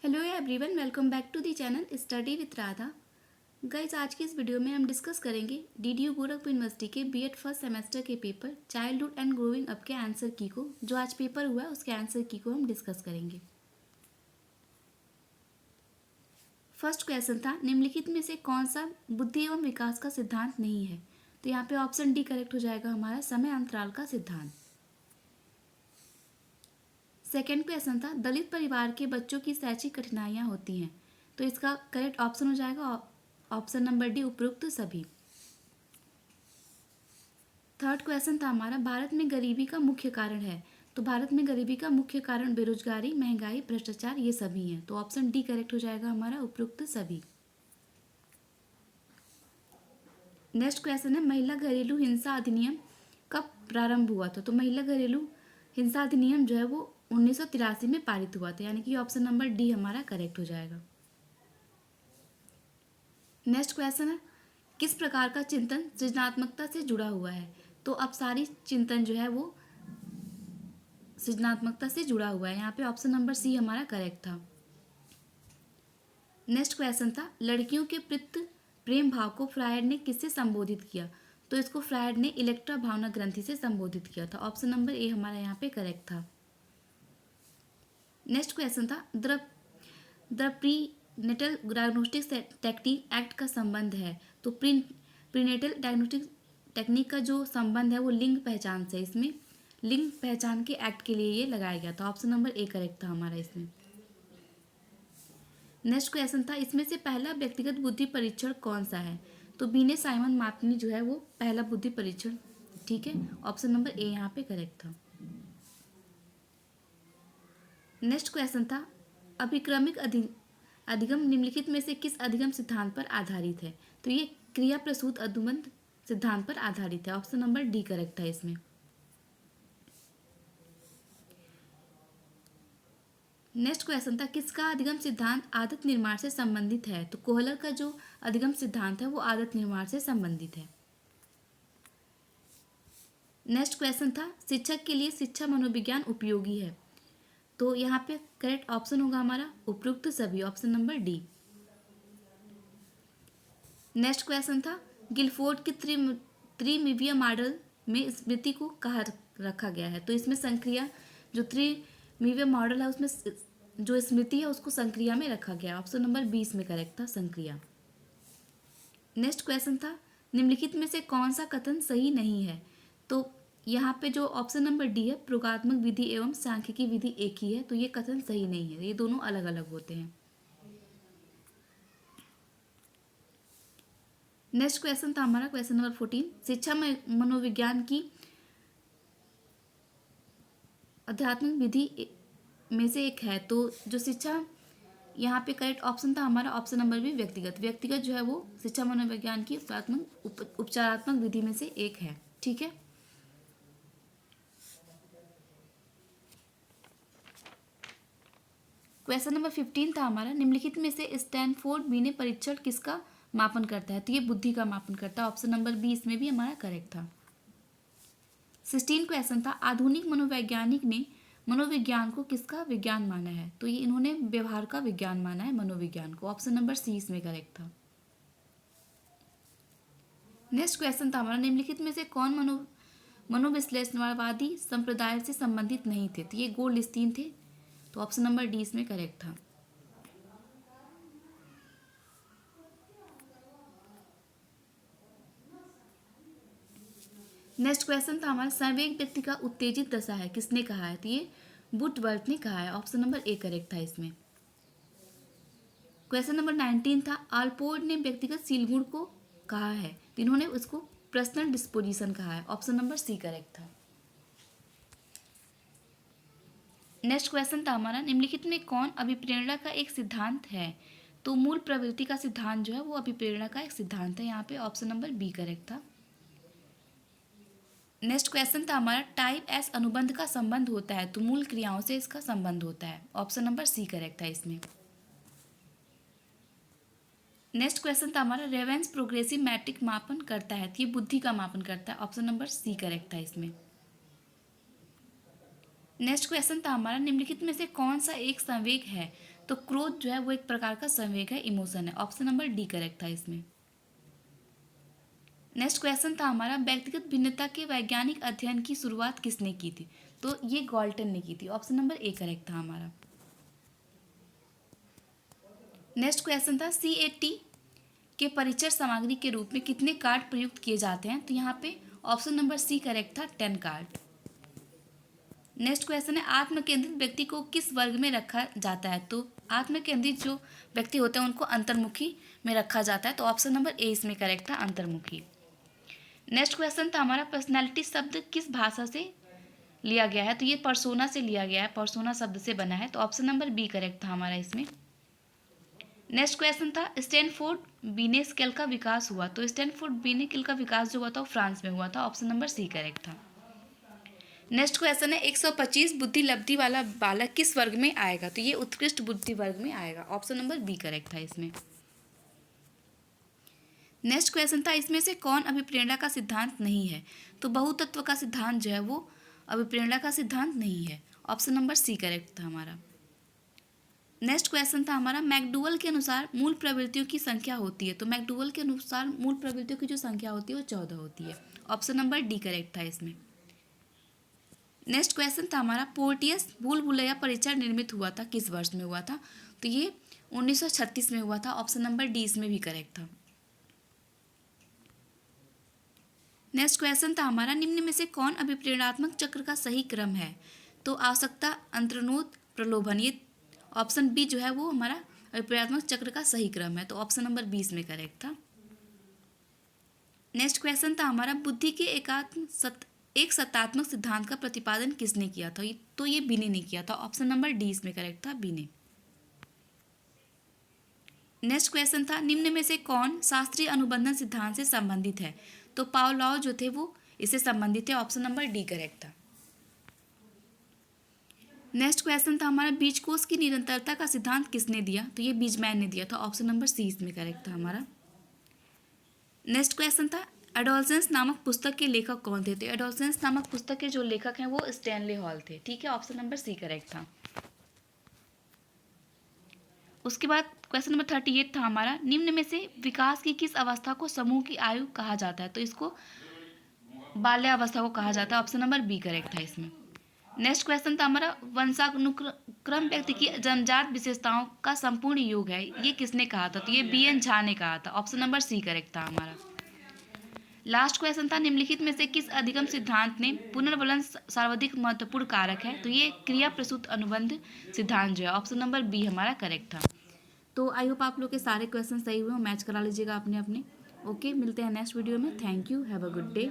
Hello everyone, welcome back to the channel study with Radha. Guys, आज की इस video में हम डिस्कस करेंगे डीडीयू गोरखपुर यूनिवर्सिटी के बीएड फर्स्ट सेमेस्टर के paper childhood and growing up के आंसर की को, जो आज पेपर हुआ है उसके आंसर की को हम डिस्कस करेंगे। फर्स्ट क्वेश्चन था, निम्नलिखित में से कौन सा बुद्धि एवं विकास का सिद्धांत नहीं है? तो यहाँ पे ऑप्शन डी करेक्ट हो जाएगा हमारा, समय अंतराल का सिद्धांत। सेकेंड क्वेश्चन था, दलित परिवार के बच्चों की शैक्षिक कठिनाइयाँ होती हैं। तो इसका करेक्ट ऑप्शन हो जाएगा ऑप्शन नंबर डी, उपरोक्त सभी। थर्ड क्वेश्चन था हमारा, भारत में गरीबी का मुख्य कारण है। तो भारत में गरीबी का मुख्य कारण बेरोजगारी, महंगाई, भ्रष्टाचार ये सभी हैं। तो ऑप्शन डी करेक्ट हो जाएगा हमारा, उपरोक्त सभी। नेक्स्ट क्वेश्चन है, महिला घरेलू हिंसा अधिनियम कब प्रारंभ हुआ था? तो महिला घरेलू हिंसा अधिनियम जो है वो 1983 में पारित हुआ था, यानी कि ऑप्शन नंबर डी हमारा करेक्ट हो जाएगा। नेक्स्ट क्वेश्चन है, किस प्रकार का चिंतन सृजनात्मकता से जुड़ा हुआ है? तो अब सारी चिंतन जो है वो सृजनात्मकता से जुड़ा हुआ है। यहाँ पे ऑप्शन नंबर सी हमारा करेक्ट था। नेक्स्ट क्वेश्चन था, लड़कियों के प्रति प्रेम भाव को फ्रायड ने किससे संबोधित किया? तो इसको फ्रायड ने इलेक्ट्रा भावना ग्रंथि से संबोधित किया था। ऑप्शन नंबर ए हमारा यहाँ पे करेक्ट था। नेक्स्ट क्वेश्चन था, the prenatal diagnostics technique act का संबंध है। तो प्रीनेटल डायग्नोस्टिक टेक्निक का जो संबंध है वो लिंग पहचान से, इसमें लिंग पहचान के एक्ट के लिए ये लगाया गया था। ऑप्शन नंबर ए करेक्ट था हमारा इसमें। नेक्स्ट क्वेश्चन था, इसमें से पहला व्यक्तिगत बुद्धि परीक्षण कौन सा है? तो बीने साइमन मार्टिनी जो है वो पहला बुद्धि परीक्षण, ठीक है, ऑप्शन नंबर ए यहाँ पे करेक्ट था। नेक्स्ट क्वेश्चन था, अभिक्रमिक अधिगम निम्नलिखित में से किस अधिगम सिद्धांत पर आधारित है? तो ये क्रिया प्रसूत अनुबंध सिद्धांत पर आधारित है। ऑप्शन नंबर डी करेक्ट है इसमें। नेक्स्ट क्वेश्चन था, किसका अधिगम सिद्धांत आदत निर्माण से संबंधित है? तो कोहलर का जो अधिगम सिद्धांत है वो आदत निर्माण से संबंधित है। नेक्स्ट क्वेश्चन था, शिक्षक के लिए शिक्षा मनोविज्ञान उपयोगी है। तो यहाँ पे करेक्ट ऑप्शन होगा हमारा उपयुक्त सभी, option number D. Next question था, गिलफोर्ड के त्रिमितीय मॉडल में स्मृति को कहाँ रखा गया है? तो इसमें संक्रिया, जो त्रिमितीय मॉडल है उसमें जो स्मृति है उसको संक्रिया में रखा गया। ऑप्शन नंबर 20 में करेक्ट था, संक्रिया। नेक्स्ट क्वेश्चन था, निम्नलिखित में से कौन सा कथन सही नहीं है? तो यहाँ पे जो ऑप्शन नंबर डी है, प्रयोगात्मक विधि एवं सांख्यिकी विधि एक ही है, तो ये कथन सही नहीं है, ये दोनों अलग अलग होते हैं। नेक्स्ट क्वेश्चन था हमारा क्वेश्चन नंबर 14, शिक्षा मनोविज्ञान की आध्यात्मिक विधि में से एक है। तो जो शिक्षा, यहाँ पे करेक्ट ऑप्शन था हमारा ऑप्शन नंबर बी, व्यक्तिगत जो है वो शिक्षा मनोविज्ञान की उपचारात्मक विधि में से एक है, ठीक है। क्वेश्चन नंबर 15 था हमारा, निम्नलिखित में से स्टैनफोर्ड बीने परीक्षण किसका मापन करता है? तो ये बुद्धि का मापन करता है। ऑप्शन नंबर बी इसमें भी हमारा करेक्ट था। 16 क्वेश्चन था, आधुनिक मनोवैज्ञानिक ने मनोविज्ञान को किसका विज्ञान माना है? तो ये इन्होंने व्यवहार का विज्ञान माना है मनोविज्ञान को। ऑप्शन नंबर सी इसमें करेक्ट था। नेक्स्ट क्वेश्चन था हमारा, निम्नलिखित में से कौन मनोविश्लेषणवादी संप्रदाय से संबंधित नहीं थे? तो ये गोल्डस्टीन थे। तो ऑप्शन नंबर डी इसमें करेक्ट था। नेक्स्ट क्वेश्चन था हमारा, संवेग व्यक्ति का उत्तेजित दशा है, किसने कहा है? तो ये बुटवर्थ ने कहा है। ऑप्शन नंबर ए करेक्ट था इसमें। क्वेश्चन नंबर 19 था, आल्पोर्ट ने व्यक्तिगत सीलगुण को कहा है, तो इन्होंने उसको पर्सनल डिस्पोजिशन कहा है। ऑप्शन नंबर सी करेक्ट था। नेक्स्ट क्वेश्चन था हमारा, निम्नलिखित में कौन अभिप्रेरणा का एक सिद्धांत है? तो मूल प्रवृत्ति का सिद्धांत जो है वो अभिप्रेरणा का एक सिद्धांत है। यहाँ पे ऑप्शन नंबर बी करेक्ट था। नेक्स्ट क्वेश्चन था हमारा, टाइप एस अनुबंध का संबंध होता है, तो मूल क्रियाओं से इसका संबंध होता है। ऑप्शन नंबर सी करेक्ट था इसमें। नेक्स्ट क्वेश्चन था हमारा, रेवेंस प्रोग्रेसिव मैट्रिक मापन करता है, तो ये बुद्धि का मापन करता है। ऑप्शन नंबर सी करेक्ट था इसमें। नेक्स्ट क्वेश्चन था हमारा, निम्नलिखित में से कौन सा एक संवेग है? तो क्रोध जो है वो एक प्रकार का संवेग है, इमोशन है। ऑप्शन नंबर डी करेक्ट था इसमें। नेक्स्ट क्वेश्चन था हमारा, व्यक्तिगत भिन्नता के वैज्ञानिक अध्ययन की शुरुआत किसने की थी? तो ये गॉल्टन ने की थी। ऑप्शन नंबर ए करेक्ट था हमारा। नेक्स्ट क्वेश्चन था, CAT के परीक्षण सामग्री के रूप में कितने कार्ड प्रयुक्त किए जाते हैं? तो यहाँ पे ऑप्शन नंबर सी करेक्ट था, 10 कार्ड। नेक्स्ट क्वेश्चन है, आत्मकेंद्रित व्यक्ति को किस वर्ग में रखा जाता है? तो आत्मकेंद्रित जो व्यक्ति होते हैं उनको अंतर्मुखी में रखा जाता है। तो ऑप्शन नंबर ए इसमें करेक्ट था, अंतर्मुखी। नेक्स्ट क्वेश्चन था हमारा, पर्सनैलिटी शब्द किस भाषा से लिया गया है? तो ये पर्सोना से लिया गया है, पर्सोना शब्द से बना है। तो ऑप्शन नंबर बी करेक्ट था हमारा इसमें। नेक्स्ट क्वेश्चन था, स्टैनफोर्ड बिने स्केल का विकास हुआ। तो स्टैनफोर्ड बिने स्केल का विकास जो हुआ था वो फ्रांस में हुआ था। ऑप्शन नंबर सी करेक्ट था। नेक्स्ट क्वेश्चन है, 125 बुद्धि लब्धि वाला बालक किस वर्ग में आएगा? तो ये उत्कृष्ट बुद्धि वर्ग में आएगा। ऑप्शन नंबर बी करेक्ट था इसमें। नेक्स्ट क्वेश्चन था, इसमें से कौन अभिप्रेरणा का सिद्धांत नहीं है? तो बहुतत्व का सिद्धांत जो है वो अभिप्रेरणा का सिद्धांत नहीं है। ऑप्शन नंबर सी करेक्ट था हमारा। नेक्स्ट क्वेश्चन था हमारा, मैकडूगल के अनुसार मूल प्रवृत्तियों की संख्या होती है। तो मैकडूगल के अनुसार मूल प्रवृत्तियों की जो संख्या होती है वो 14 होती है। ऑप्शन नंबर डी करेक्ट था इसमें। नेक्स्ट क्वेश्चन था हमारा, पोर्टियस भूल भुलैया परीक्षण निर्मित हुआ था किस वर्ष में हुआ था? तो ये 1936 में हुआ था। ऑप्शन नंबर डी इसमें भी करेक्ट था। नेक्स्ट क्वेश्चन था हमारा, निम्न में से कौन अभिप्रेरणात्मक चक्र का सही क्रम है? तो आवश्यकता, अंतर्निहित, प्रलोभन, ये ऑप्शन बी जो है वो हमारा अभिप्रेरणात्मक चक्र का सही क्रम है। तो ऑप्शन नंबर 20 में करेक्ट था। नेक्स्ट क्वेश्चन था हमारा, बुद्धि के एक सत्तात्मक सिद्धांत का प्रतिपादन किसने किया था? तो ये बिने ने किया था। ऑप्शन नंबर डी इसमें करेक्ट था, बिने। नेक्स्ट क्वेश्चन था, निम्न में से कौन शास्त्रीय अनुबंधन सिद्धांत से संबंधित है? तो पावलोव जो थे वो इससे संबंधित है। ऑप्शन नंबर डी करेक्ट था। नेक्स्ट क्वेश्चन था हमारा, बीजकोश की निरंतरता का सिद्धांत किसने दिया? तो ये बीजमैन ने दिया था। ऑप्शन नंबर सी इसमें करेक्ट था हमारा। नेक्स्ट क्वेश्चन था, एडोलसेंस नामक पुस्तक के लेखक कौन थे? तो एडोलसेंस नामक पुस्तक के जो लेखक हैं वो स्टैनले हॉल थे। ठीक है, ऑप्शन नंबर सी करेक्ट था। उसके बाद क्वेश्चन नंबर 38 था हमारा, निम्न में से विकास की किस अवस्था को समूह की आयु कहा जाता है? तो इसको बाल्यावस्था को कहा जाता है। ऑप्शन नंबर बी करेक्ट था इसमें। नेक्स्ट क्वेश्चन था हमारा, वंशानुक्रम व्यक्ति की जन्मजात विशेषताओं का संपूर्ण योग है, ये किसने कहा था? तो ये BN झा ने कहा था। ऑप्शन नंबर सी करेक्ट था हमारा। लास्ट क्वेश्चन था, निम्नलिखित में से किस अधिगम सिद्धांत ने पुनर्वलन सर्वाधिक महत्वपूर्ण कारक है? तो ये क्रिया प्रसूत अनुबंध सिद्धांत जो है। ऑप्शन नंबर बी हमारा करेक्ट था। तो आई होप आप लोग के सारे क्वेश्चन सही हुए, मैच करा लीजिएगा अपने अपने। ओके, मिलते हैं नेक्स्ट वीडियो में। Thank you, have a good day.